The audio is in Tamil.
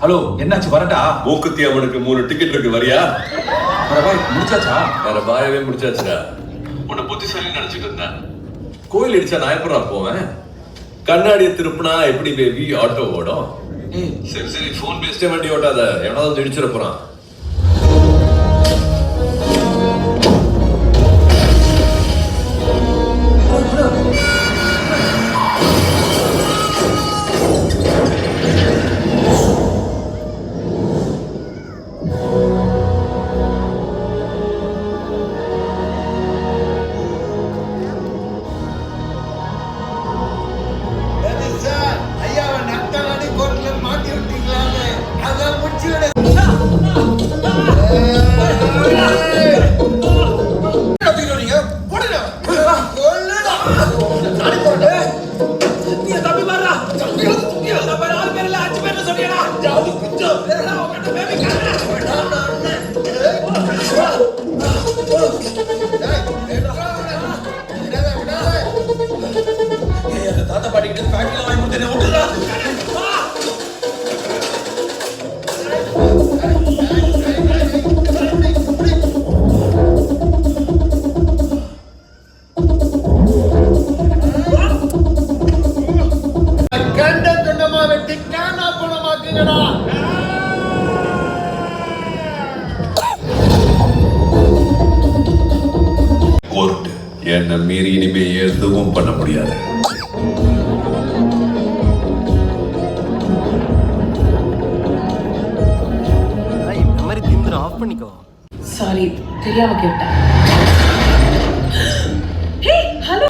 ஹலோ என்னாச்சு வரட்டா? மூக்குத்தி அவனுக்கு 3 டிக்கெட் இருக்கு, வரியா? பாய் முடிச்சாச்சா? வேற பாயவே முடிச்சாச்சுடா. உன்னை புத்திசாலின்னு நினைச்சிட்டு இருந்தேன். கோயில் இடிச்சா நான் எப்படா போவேன்? கண்ணாடியை திருப்பினா எப்படி பேபி ஆட்டோ ஓடும்? சரி சரி, போன் பேசிட்டே வண்டி ஓட்டாத, எவனாவது இடிச்சிட போறான். தாத்தா பாட்டிக்கிட்ட ஃபேக்டரியில வாங்கி கொடுத்தேன் விட்டுறா. கண்ட துண்டமா வெட்டி காணா பணமாக்குங்கடா. கோர்ட் என்ன மீறி இனிமே எதுவும் பண்ண முடியாது. சாரி, தெரியாம கேட்டேன். ஹே, ஹலோ.